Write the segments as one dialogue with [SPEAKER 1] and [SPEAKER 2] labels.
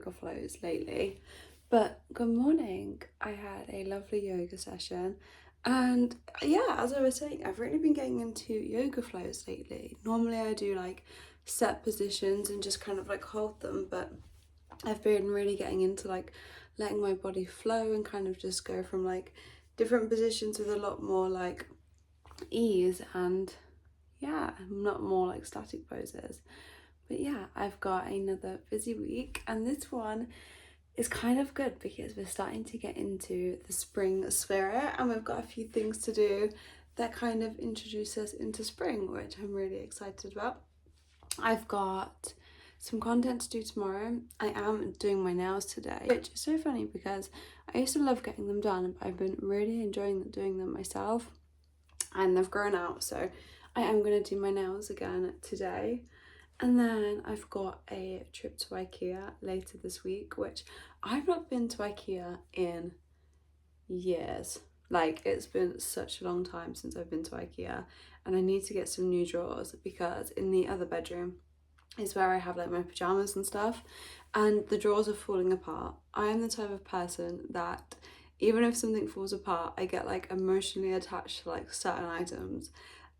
[SPEAKER 1] yoga flows lately. But good morning. I had a lovely yoga session, and yeah, as I was saying, I've really been getting into yoga flows lately. Normally I do like set positions and just kind of like hold them, but I've been really getting into like letting my body flow and kind of just go from like different positions with a lot more like ease and yeah, not more like static poses. But yeah, I've got another busy week, and this one is kind of good because we're starting to get into the spring spirit, and we've got a few things to do that kind of introduce us into spring, which I'm really excited about. I've got some content to do tomorrow. I am doing my nails today, which is so funny because I used to love getting them done, but I've been really enjoying doing them myself, and they've grown out, so I am going to do my nails again today. And then I've got a trip to IKEA later this week, which I've not been to IKEA in years. Like, it's been such a long time since I've been to IKEA, and I need to get some new drawers because in the other bedroom is where I have like my pajamas and stuff, and the drawers are falling apart. I am the type of person that even if something falls apart, I get like emotionally attached to like certain items,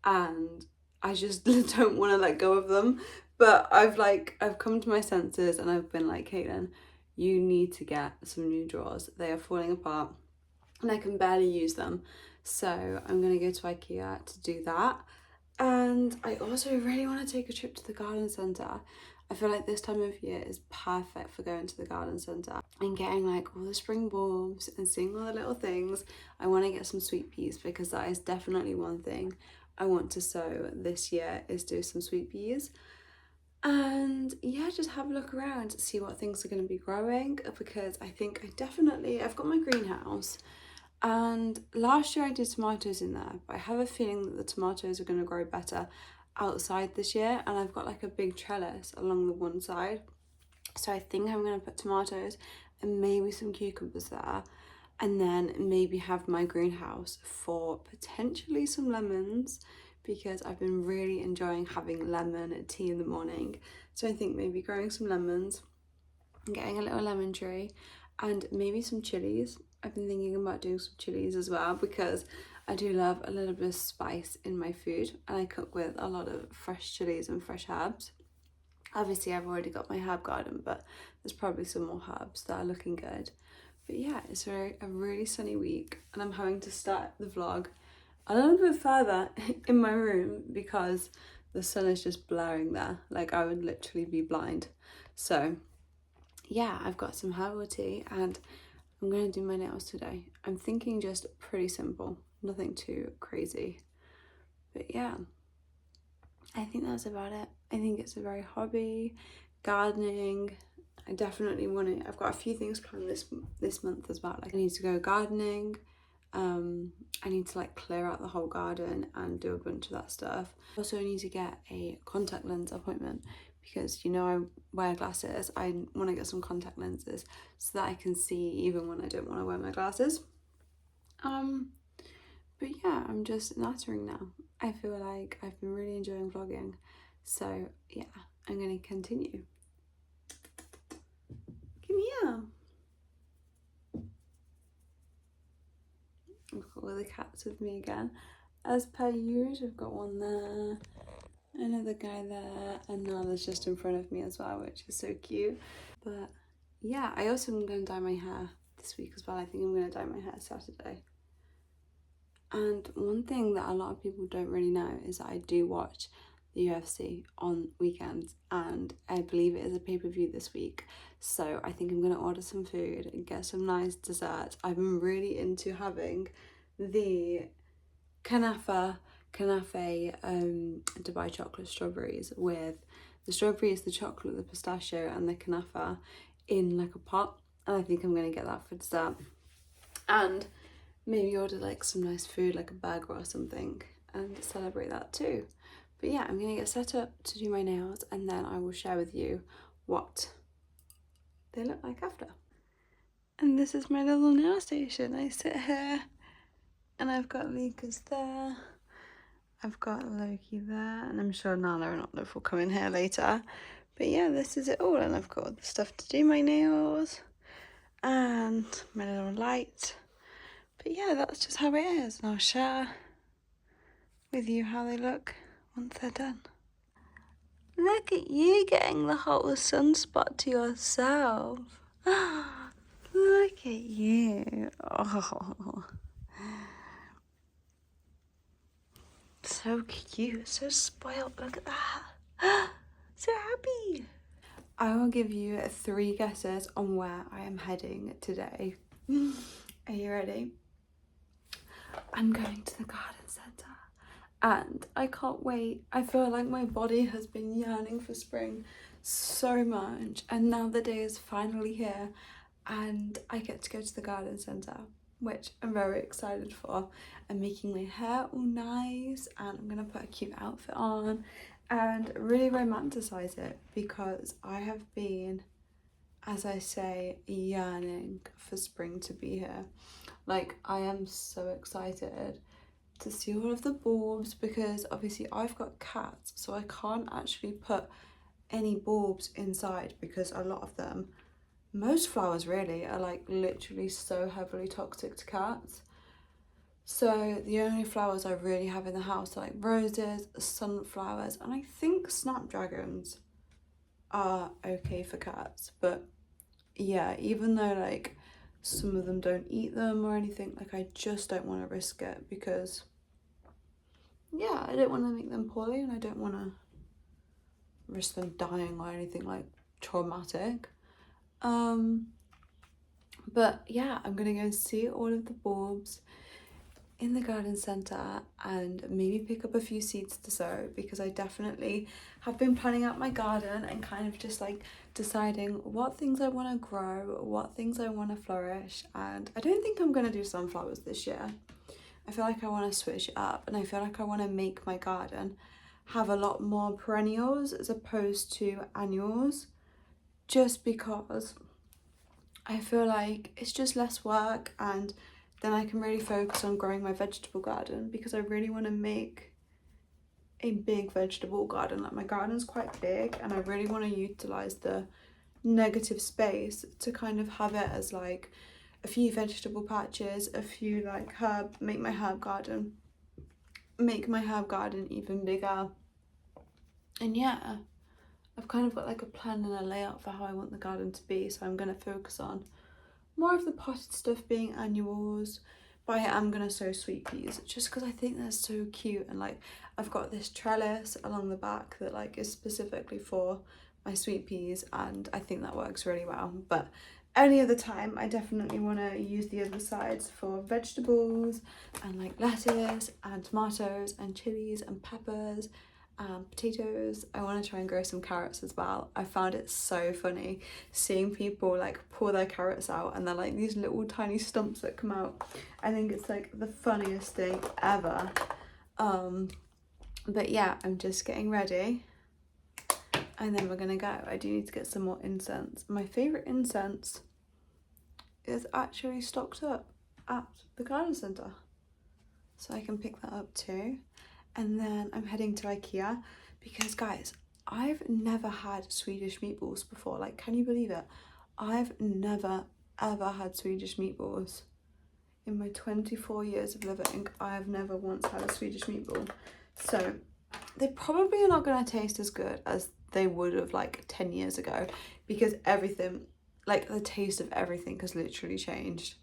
[SPEAKER 1] and I just don't want to let go of them. But I've come to my senses, and I've been like, Caitlin, you need to get some new drawers. They are falling apart and I can barely use them. So I'm gonna go to IKEA to do that. And I also really want to take a trip to the garden centre. I feel like this time of year is perfect for going to the garden centre and getting like all the spring bulbs and seeing all the little things. I want to get some sweet peas because that is definitely one thing I want to sow this year, is do some sweet peas. And yeah, just have a look around to see what things are going to be growing, because I think I've got my greenhouse, and last year I did tomatoes in there, but I have a feeling that the tomatoes are going to grow better outside this year, and I've got like a big trellis along the one side, so I think I'm going to put tomatoes and maybe some cucumbers there, and then maybe have my greenhouse for potentially some lemons, because I've been really enjoying having lemon tea in the morning. So I think maybe growing some lemons and getting a little lemon tree, and maybe some chilies. I've been thinking about doing some chilies as well, because I do love a little bit of spice in my food, and I cook with a lot of fresh chilies and fresh herbs. Obviously I've already got my herb garden, but there's probably some more herbs that are looking good. But yeah, it's a really sunny week, and I'm having to start the vlog a little bit further in my room because the sun is just blaring there. Like, I would literally be blind. So yeah, I've got some herbal tea, and I'm gonna do my nails today. I'm thinking just pretty simple, nothing too crazy. But yeah, I think that's about it. I think it's a very hobby, gardening. I definitely want to, I've got a few things planned this month as well. Like, I need to go gardening. I need to like clear out the whole garden and do a bunch of that stuff. Also, I need to get a contact lens appointment because, you know, I wear glasses. I want to get some contact lenses so that I can see even when I don't want to wear my glasses. But yeah, I'm just nattering now. I feel like I've been really enjoying vlogging, so yeah, I'm gonna continue. Come here. I've got all the cats with me again. As per usual, I've got one there, another guy there, and now there's just in front of me as well, which is so cute. But yeah, I also am going to dye my hair this week as well. I think I'm going to dye my hair Saturday. And one thing that a lot of people don't really know is that I do watch the UFC on weekends, and I believe it is a pay-per-view this week. So I think I'm going to order some food and get some nice dessert. I've been really into having the Dubai chocolate strawberries, with the strawberries, the chocolate, the pistachio and the kanafa in like a pot, and I think I'm going to get that for dessert, and maybe order like some nice food like a burger or something and celebrate that too. But yeah, I'm going to get set up to do my nails, and then I will share with you what they look like after. And this is my little nail station. I sit here and I've got Lucas there, I've got Loki there, and I'm sure Nala and Olive will come in here later. But yeah, this is it all, and I've got the stuff to do my nails and my little light. But yeah, that's just how it is, and I'll share with you how they look once they're done. Look at you getting the whole sunspot to yourself. Look at you. Oh, so cute, so spoiled. Look at that. So happy. I will give you 3 guesses on where I am heading today. Are you ready? I'm going to the garden centre and I can't wait. I feel like my body has been yearning for spring so much, and now the day is finally here and I get to go to the garden centre, which I'm very excited for. I'm making my hair all nice and I'm gonna put a cute outfit on and really romanticize it, because I have been, as I say, yearning for spring to be here. Like, I am so excited to see all of the bulbs, because obviously I've got cats, so I can't actually put any bulbs inside because a lot of them, most flowers really, are like literally so heavily toxic to cats. So the only flowers I really have in the house are like roses, sunflowers, and I think snapdragons are okay for cats. But yeah, even though like some of them don't eat them or anything, like I just don't want to risk it, because yeah, I don't want to make them poorly and I don't want to risk them dying or anything like traumatic. But yeah, I'm gonna go and see all of the bulbs in the garden centre and maybe pick up a few seeds to sow, because I definitely have been planning out my garden and kind of just like deciding what things I want to grow, what things I want to flourish. And I don't think I'm going to do sunflowers this year. I feel like I want to switch it up, and I feel like I want to make my garden have a lot more perennials as opposed to annuals, just because I feel like it's just less work, and then I can really focus on growing my vegetable garden, because I really want to make a big vegetable garden. Like, my garden's quite big and I really want to utilize the negative space to kind of have it as like a few vegetable patches, a few like make my herb garden even bigger. And yeah, I've kind of got like a plan and a layout for how I want the garden to be, so I'm going to focus on more of the potted stuff being annuals, but I am going to sow sweet peas just because I think they're so cute. And like, I've got this trellis along the back that like is specifically for my sweet peas, and I think that works really well. But any other time I definitely want to use the other sides for vegetables and like lettuce and tomatoes and chilies and peppers, potatoes. I want to try and grow some carrots as well. I found it so funny seeing people like pull their carrots out and they're like these little tiny stumps that come out. I think it's like the funniest thing ever. But yeah, I'm just getting ready and then we're gonna go. I do need to get some more incense. My favourite incense is actually stocked up at the garden centre, so I can pick that up too. And then I'm heading to IKEA because, guys, I've never had Swedish meatballs before. Like, can you believe it? I've never ever had Swedish meatballs. In my 24 years of living, I've never once had a Swedish meatball. So they probably are not going to taste as good as they would have like 10 years ago, because everything, like the taste of everything has literally changed.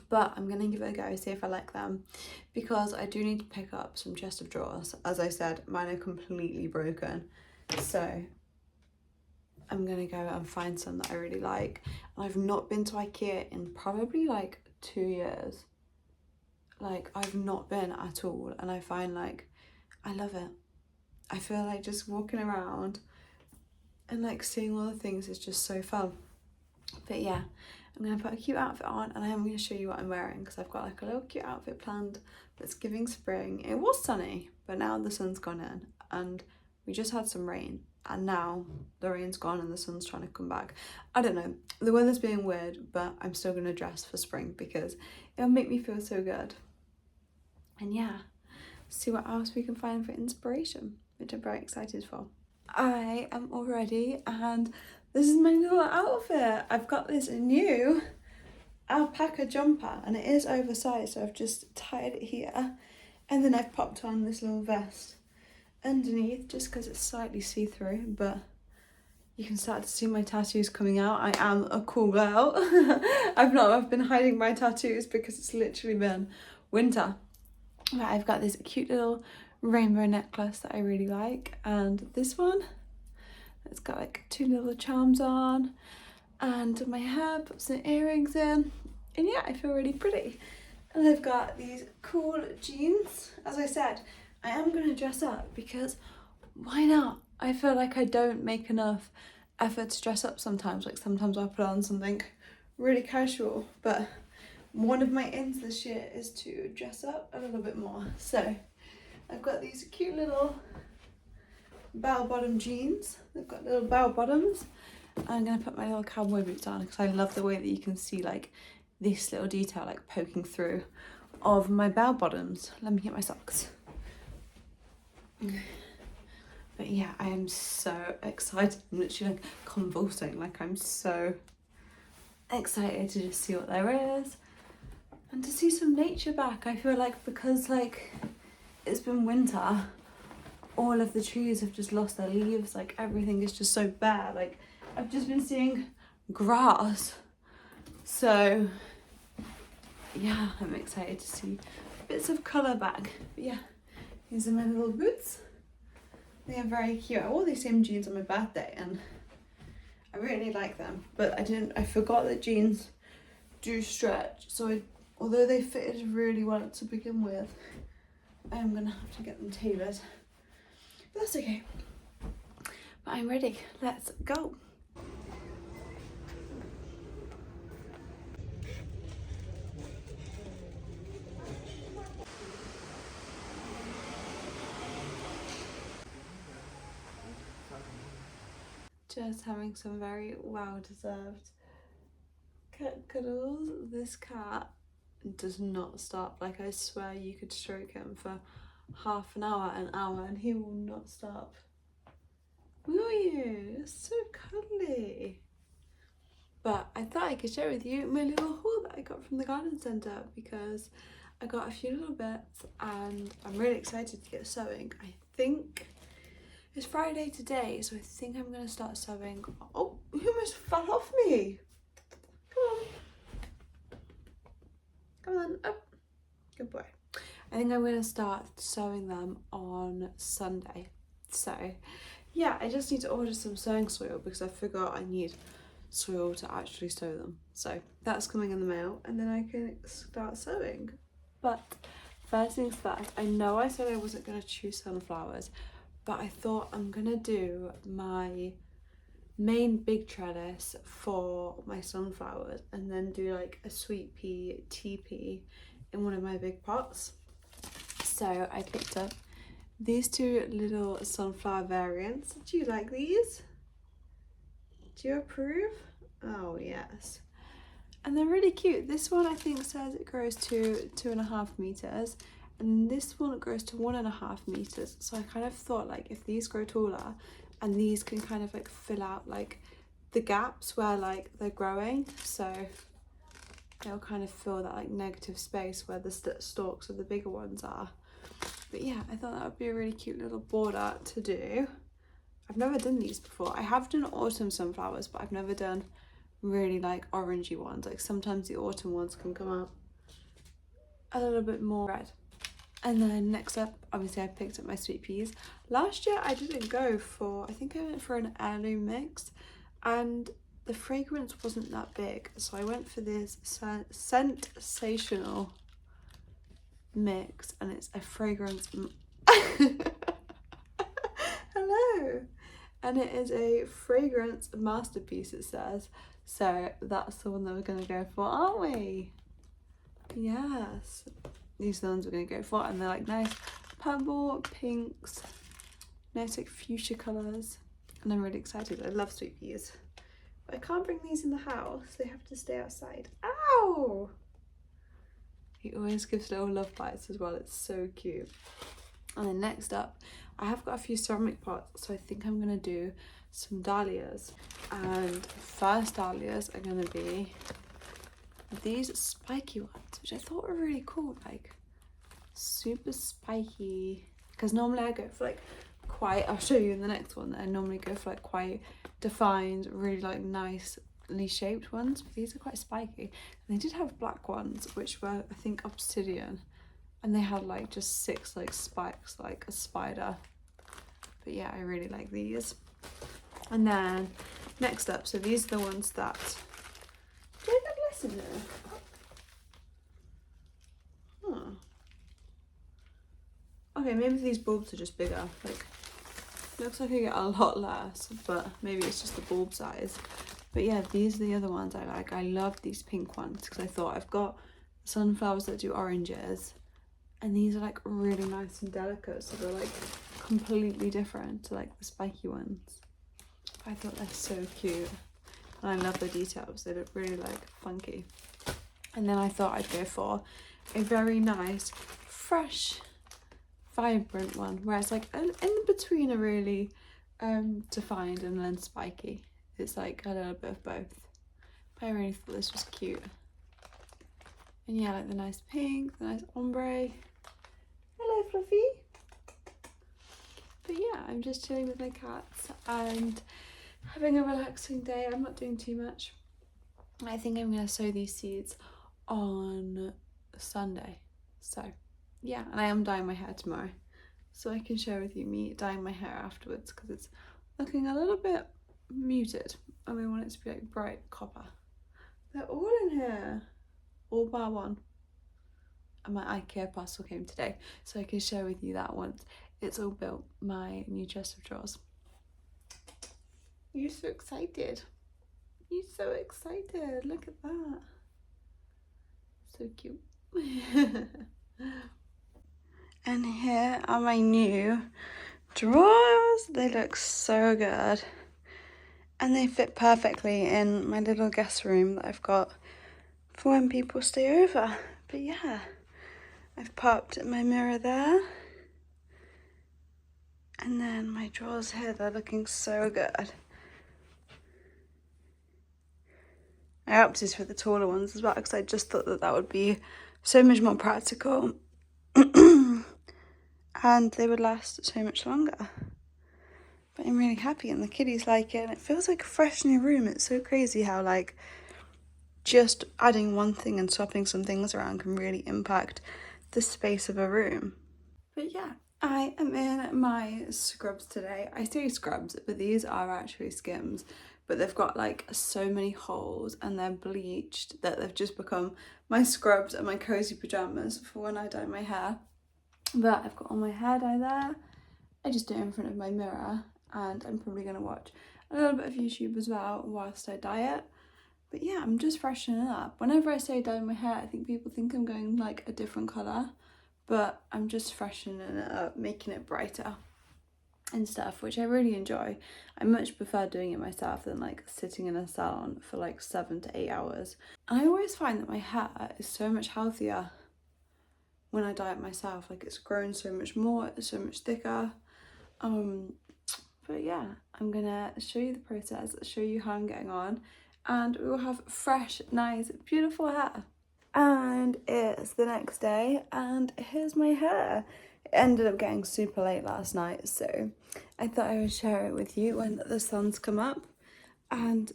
[SPEAKER 1] But I'm gonna give it a go, see if I like them, because I do need to pick up some chest of drawers. As I said, mine are completely broken, so I'm gonna go and find some that I really like. And I've not been to IKEA in probably like 2 years. Like, I've not been at all, and I find like I love it. I feel like just walking around and like seeing all the things is just so fun. But yeah, I'm going to put a cute outfit on and I am going to show you what I'm wearing, because I've got like a little cute outfit planned that's giving spring. It was sunny, but now the sun's gone in and we just had some rain, and now the rain's gone and the sun's trying to come back. I don't know, the weather's being weird, but I'm still going to dress for spring because it'll make me feel so good. And yeah, see what else we can find for inspiration, which I'm very excited for. I am all ready and this is my little outfit. I've got this new alpaca jumper and it is oversized, so I've just tied it here and then I've popped on this little vest underneath just because it's slightly see-through, but you can start to see my tattoos coming out. I am a cool girl. I've been hiding my tattoos because it's literally been winter. But I've got this cute little rainbow necklace that I really like, and this one, it's got like 2 little charms on, and my hair, put some earrings in, and yeah, I feel really pretty. And I've got these cool jeans. As I said, I am going to dress up because why not? I feel like I don't make enough effort to dress up sometimes. Like sometimes I'll put on something really casual, but one of my ends this year is to dress up a little bit more. So I've got these cute little bell-bottom jeans. They've got little bell bottoms. I'm going to put my little cowboy boots on because I love the way that you can see like this little detail like poking through of my bell bottoms. Let me get my socks. But yeah, I am so excited. I'm literally like convulsing. Like I'm so excited to just see what there is and to see some nature back. I feel like because like it's been winter, all of the trees have just lost their leaves. Like everything is just so bare. Like I've just been seeing grass. So yeah, I'm excited to see bits of colour back. But yeah, these are my little boots. They are very cute. I wore these same jeans on my birthday and I really like them, but I forgot that jeans do stretch. So although they fitted really well to begin with, I am gonna have to get them tailored. But that's okay. But I'm ready. Let's go. Just having some very well-deserved cat cuddles. This cat does not stop. Like I swear you could stroke him for half an hour, and he will not stop. Will you? It's so cuddly. But I thought I could share with you my little haul that I got from the garden centre because I got a few little bits and I'm really excited to get sewing. I think it's Friday today, so I think I'm gonna start sewing. Oh, you almost fell off me. Come on, up. Good boy. I think I'm gonna start sewing them on Sunday. So yeah, I just need to order some sewing soil because I forgot I need soil to actually sew them. So that's coming in the mail and then I can start sewing. But first things first, I know I said I wasn't gonna choose sunflowers, but I thought I'm gonna do my main big trellis for my sunflowers and then do like a sweet pea TP in one of my big pots. So I picked up these 2 little sunflower variants. Do you like these? Do you approve? Oh yes. And they're really cute. This one I think says it grows to 2.5 meters. And this one grows to 1.5 meters. So I kind of thought like if these grow taller and these can kind of like fill out like the gaps where like they're growing. So they'll kind of fill that like negative space where the stalks of the bigger ones are. But yeah, I thought that would be a really cute little border to do. I've never done these before. I have done autumn sunflowers, but I've never done really like orangey ones. Like sometimes the autumn ones can come out a little bit more red. And then next up, obviously I picked up my sweet peas. Last year I didn't go for, I think I went for an heirloom mix and the fragrance wasn't that big. So I went for this sensational mix and it's a fragrance. Hello. And it is a fragrance masterpiece, it says. So that's the one that we're going to go for, aren't we? Yes. These are the ones we're going to go for, and they're like nice purple, pinks, nice like fuchsia colours, and I'm really excited. I love sweet peas, but I can't bring these in the house. They have to stay outside. Ow! He always gives little love bites as well. It's so cute. And then next up, I have got a few ceramic pots, so I think I'm gonna do some dahlias. And first dahlias are gonna be these spiky ones, which I thought were really cool, like super spiky. Because normally I go for like quite, I'll show you in the next one, I normally go for like quite defined, really like nicely shaped ones, but these are quite spiky. And they did have black ones, which were, I think, obsidian. And they had like just 6 like spikes like a spider. But yeah, I really like these. And then next up, so these are the ones that, did I get less in there? Huh. Okay, maybe these bulbs are just bigger. Like, looks like I get a lot less, but maybe it's just the bulb size. But yeah, these are the other ones I like. I love these pink ones because I thought I've got sunflowers that do oranges, and these are like really nice and delicate, so they're like completely different to like the spiky ones. I thought they're so cute, and I love the details. They look really like funky. And then I thought I'd go for a very nice, fresh, vibrant one where it's like in between a really defined and then spiky. It's like a little bit of both. But I really thought this was cute. And yeah, like the nice pink, the nice ombre. Hello, Fluffy. But yeah, I'm just chilling with my cats and having a relaxing day. I'm not doing too much. I think I'm gonna sow these seeds on Sunday. So yeah, and I am dyeing my hair tomorrow, so I can share with you me dyeing my hair afterwards because it's looking a little bit muted and we want it to be like bright copper. They're all in here, all bar one. And my IKEA parcel came today, so I can share with you that once it's all built, my new chest of drawers. You're so excited. You're so excited. Look at that. So cute. And here are my new drawers. They look so good. And they fit perfectly in my little guest room that I've got for when people stay over. But yeah, I've popped my mirror there. And then my drawers here, they're looking so good. I opted for the taller ones as well because I just thought that that would be so much more practical. And they would last so much longer. But I'm really happy and the kiddies like it and it feels like a fresh new room. It's so crazy how like just adding one thing and swapping some things around can really impact the space of a room. But yeah, I am in my scrubs today. I say scrubs, but these are actually Skims, but they've got like so many holes and they're bleached that they've just become my scrubs and my cozy pajamas for when I dye my hair. But I've got all my hair dye there. I just do it in front of my mirror and I'm probably going to watch a little bit of YouTube as well whilst I dye it. But yeah, I'm just freshening it up. Whenever I say dye my hair, I think people think I'm going like a different colour, but I'm just freshening it up, making it brighter and stuff, which I really enjoy. I much prefer doing it myself than like sitting in a salon for like 7 to 8 hours. And I always find that my hair is so much healthier when I dye it myself. Like it's grown so much more, it's so much thicker. But yeah, I'm gonna show you the process, show you how I'm getting on, and we will have fresh, nice, beautiful hair. And it's the next day and here's my hair. It ended up getting super late last night, so I thought I would share it with you when the sun's come up. And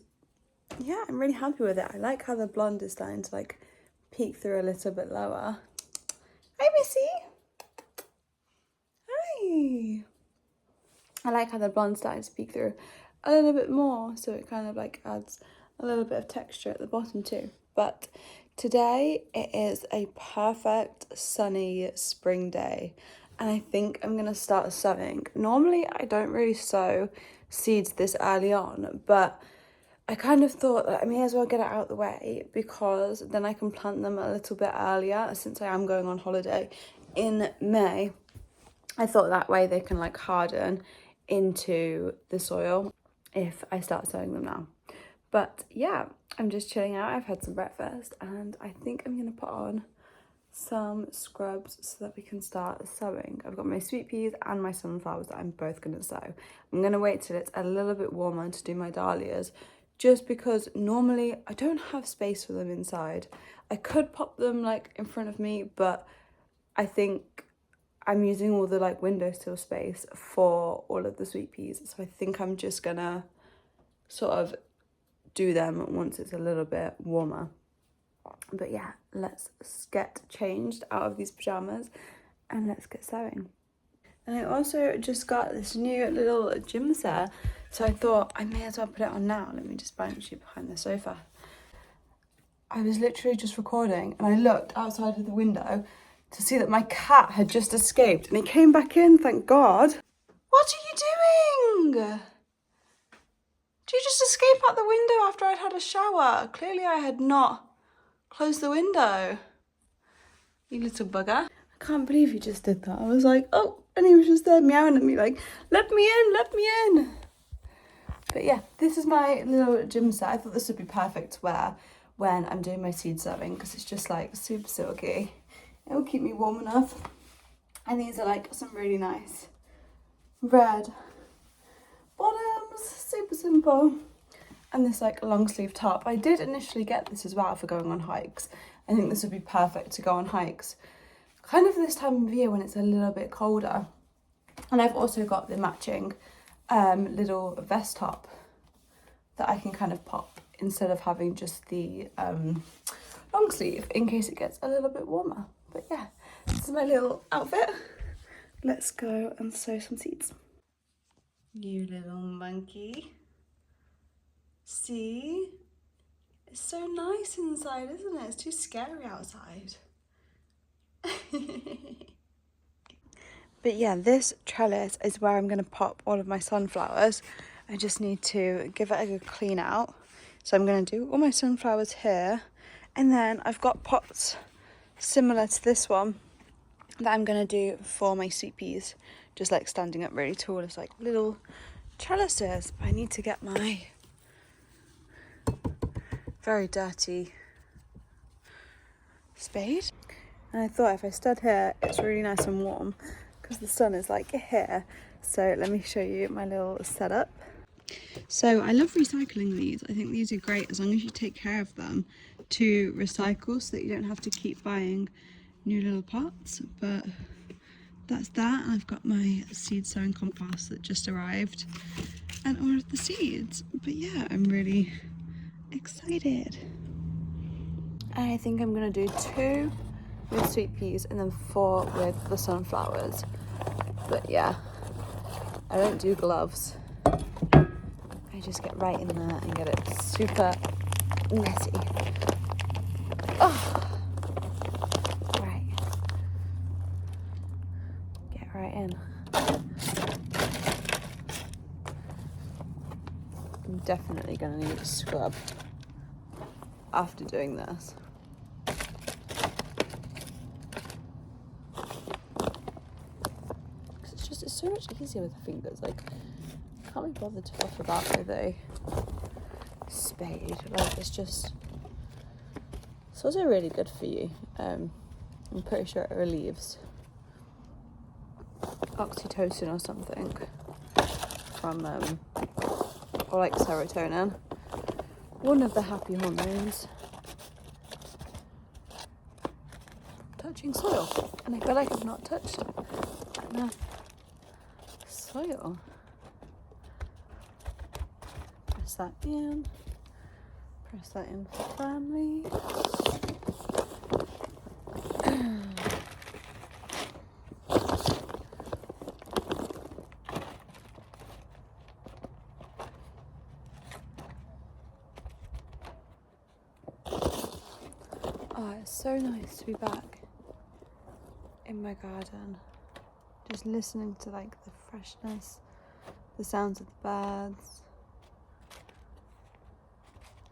[SPEAKER 1] yeah, I'm really happy with it. I like how the blonde is starting to like peek through a little bit lower. Hi, Missy. Hi. I like how the blonde's starting to peek through a little bit more, so it kind of like adds a little bit of texture at the bottom too. But today it is a perfect sunny spring day and I think I'm gonna start sowing. Normally I don't really sow seeds this early on, but I kind of thought that I may as well get it out of the way because then I can plant them a little bit earlier since I am going on holiday in May. I thought that way they can like harden into the soil if I start sowing them now. But yeah, I'm just chilling out. I've had some breakfast and I think I'm gonna put on some scrubs so that we can start sewing. I've got my sweet peas and my sunflowers that I'm both going to sew. I'm going to wait till it's a little bit warmer to do my dahlias, just because normally I don't have space for them inside. I could pop them like in front of me, but I think I'm using all the like windowsill space for all of the sweet peas, so I think I'm just gonna sort of do them once it's a little bit warmer. But yeah, let's get changed out of these pajamas and let's get sewing. And I also just got this new little gym set, so I thought I may as well put it on now. Let me just bounce you behind the sofa. I was literally just recording and I looked outside of the window to see that my cat had just escaped and he came back in, thank God. What are you doing? Did you just escape out the window after I'd had a shower? Clearly I had not closed the window. You little bugger. I can't believe you just did that. I was like, oh, and he was just there meowing at me like, let me in, let me in. But yeah, this is my little gym set. I thought this would be perfect to wear when I'm doing my seed sewing because it's just like super silky. It will keep me warm enough. And these are like some really nice red bottoms, super simple. And this like long sleeve top. I did initially get this as well for going on hikes. I think this would be perfect to go on hikes kind of this time of year when it's a little bit colder. And I've also got the matching little vest top that I can kind of pop instead of having just the long sleeve in case it gets a little bit warmer. But yeah, this is my little outfit. Let's go and sew some seeds. You little monkey. See? It's so nice inside, isn't it? It's too scary outside. But yeah, this trellis is where I'm going to pop all of my sunflowers. I just need to give it a good clean out. So I'm going to do all my sunflowers here. And then I've got pots similar to this one that I'm going to do for my sweet peas. Just like standing up really tall as like little trellises. But I need to get my very dirty spade. And I thought if I stood here, it's really nice and warm because the sun is like here. So let me show you my little setup. So I love recycling these. I think these are great as long as you take care of them to recycle so that you don't have to keep buying new little pots. But that's that. I've got my seed sowing compost that just arrived and all of the seeds. But yeah, I'm really excited. I think I'm gonna do 2 with sweet peas and then 4 with the sunflowers. But yeah, I don't do gloves. I just get right in there and get it super messy. Oh, right. Get right in. I'm definitely gonna need a scrub after doing this. It's so much easier with the fingers. Like, I can't be bothered to fluff about with a spade. Like, it's also really good for you. I'm pretty sure it relieves oxytocin or something from or like serotonin, one of the happy hormones. Touching soil, and I feel like I've not touched enough soil. Press that in. Press that in for family. Oh, it's so nice to be back in my garden. Just listening to like the freshness, the sounds of the birds,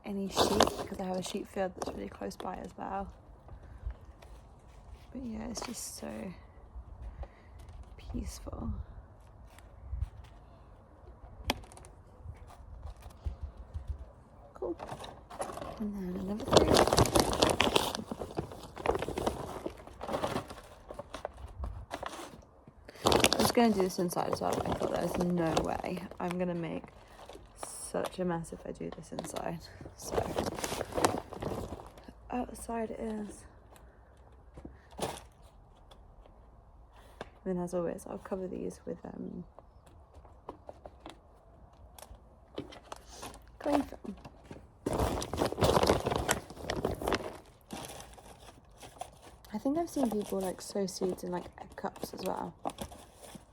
[SPEAKER 1] any sheep, because I have a sheep field that's really close by as well. But yeah, it's just so peaceful. Cool. And then another 3. was going to do this inside as well, but I thought there's no way I'm going to make such a mess if I do this inside. So, outside it is. And then, as always, I'll cover these with cling film. I think I've seen people like sow seeds in like egg cups as well,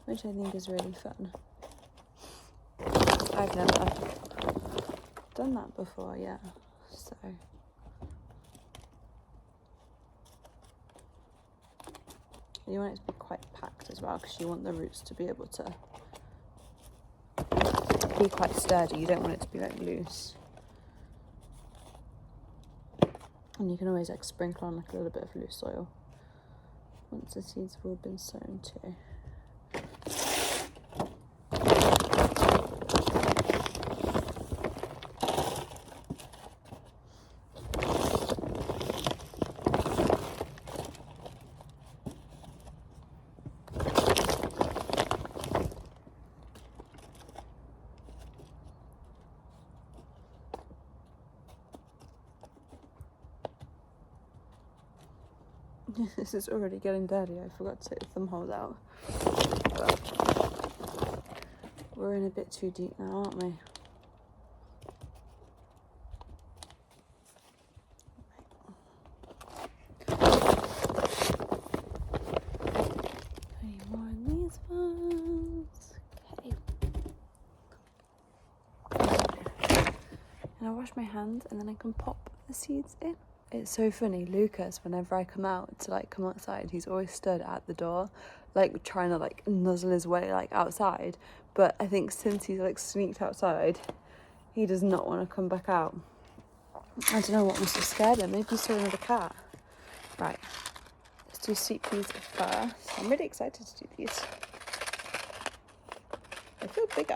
[SPEAKER 1] which I think is really fun. I've never done that before yet, so. You want it to be quite packed as well, because you want the roots to be able to be quite sturdy. You don't want it to be like loose. And you can always like sprinkle on like a little bit of loose soil once the seeds have all been sown too. This is already getting dirty. I forgot to take the thumb holes out. But we're in a bit too deep now, aren't we? Any more of these ones? Okay. And I'll wash my hands and then I can pop the seeds in. It's so funny, Lucas, whenever I come outside, he's always stood at the door, like trying to like nuzzle his way like outside. But I think since he's like sneaked outside, he does not want to come back out. I don't know what must have scared him. Maybe he saw another cat. Right, let's do sweet peas first. I'm really excited to do these. They feel bigger.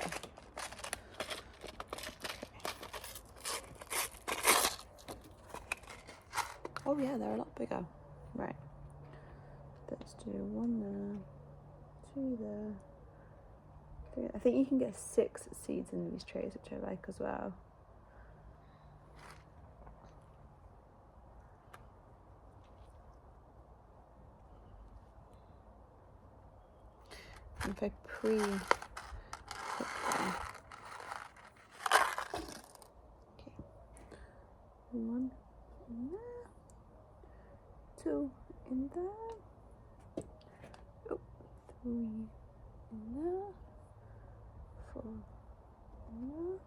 [SPEAKER 1] Oh yeah, they're a lot bigger. Right. Let's do 1 there, 2 there, 3. I think you can get 6 seeds in these trays, which I like as well. And if I put them. Okay. 1 in there. 2 in there. Oh, 3 in there. 4 in there.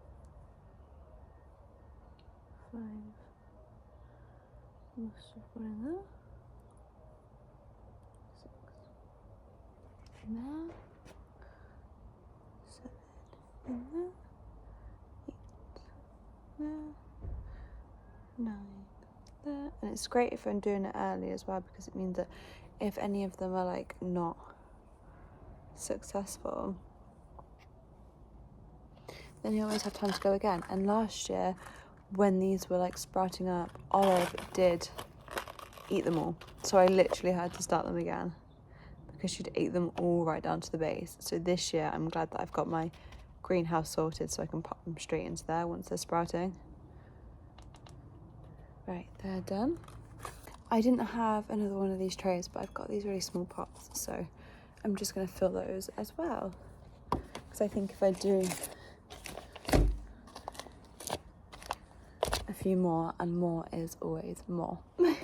[SPEAKER 1] 5. Must have put in there. 6 in there. 7 in there. 8 there. 9 there. And it's great if I'm doing it early as well, because it means that if any of them are like not successful, then you always have time to go again. And last year when these were like sprouting up, Olive did eat them all, so I literally had to start them again because she'd ate them all right down to the base. So this year I'm glad that I've got my greenhouse sorted so I can pop them straight into there once they're sprouting. Right, they're done. I didn't have another one of these trays, but I've got these really small pots, so I'm just going to fill those as well, because I think if I do a few more, and more is always more. Right,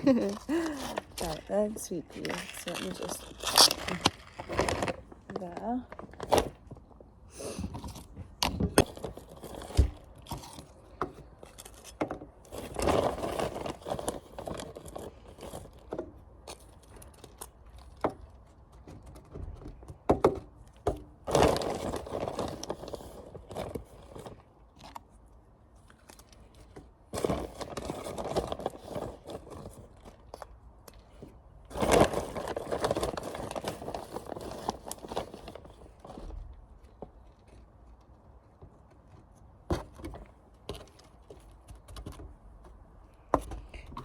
[SPEAKER 1] then sweet peas. So let me just there.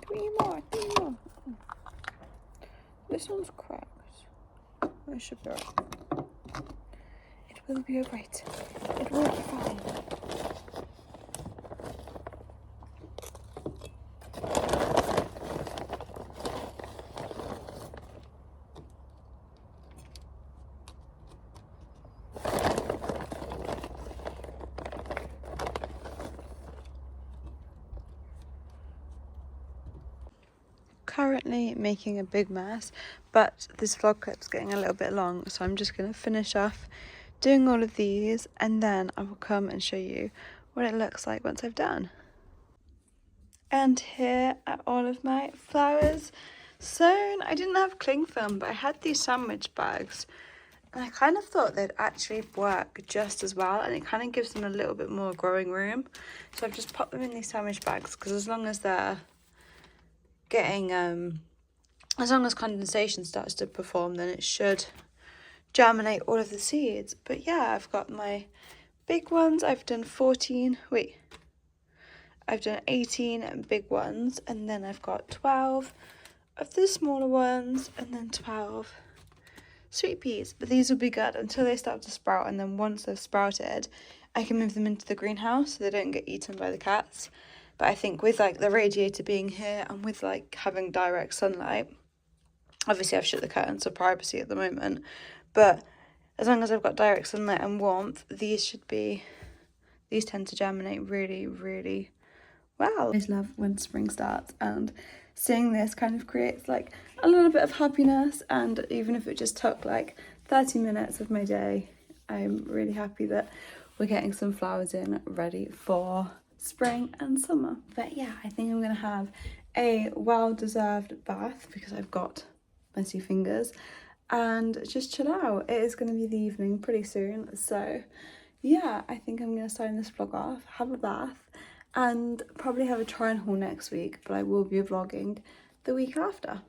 [SPEAKER 1] Three more. This one's cracked. I should be right. It'll be alright. It will be fine. Currently making a big mess, but this vlog clip's getting a little bit long, so I'm just going to finish off doing all of these and then I will come and show you what it looks like once I've done. And here are all of my flowers sewn. I didn't have cling film, but I had these sandwich bags and I kind of thought they'd actually work just as well, and it kind of gives them a little bit more growing room. So I've just popped them in these sandwich bags because as long as they're getting as long as condensation starts to perform, then it should germinate all of the seeds. But yeah, I've got my big ones. I've done 18 big ones, and then I've got 12 of the smaller ones, and then 12 sweet peas. But these will be good until they start to sprout, and then once they've sprouted I can move them into the greenhouse so they don't get eaten by the cats. But I think with like the radiator being here and with like having direct sunlight, obviously I've shut the curtains for privacy at the moment, but as long as I've got direct sunlight and warmth, these tend to germinate really, really well. I just love when spring starts, and seeing this kind of creates like a little bit of happiness, and even if it just took like 30 minutes of my day, I'm really happy that we're getting some flowers in ready for spring and summer. But yeah, I think I'm gonna have a well-deserved bath because I've got messy fingers and just chill out. It is going to be the evening pretty soon, so yeah, I think I'm going to sign this vlog off, have a bath, and probably have a try and haul next week, but I will be vlogging the week after.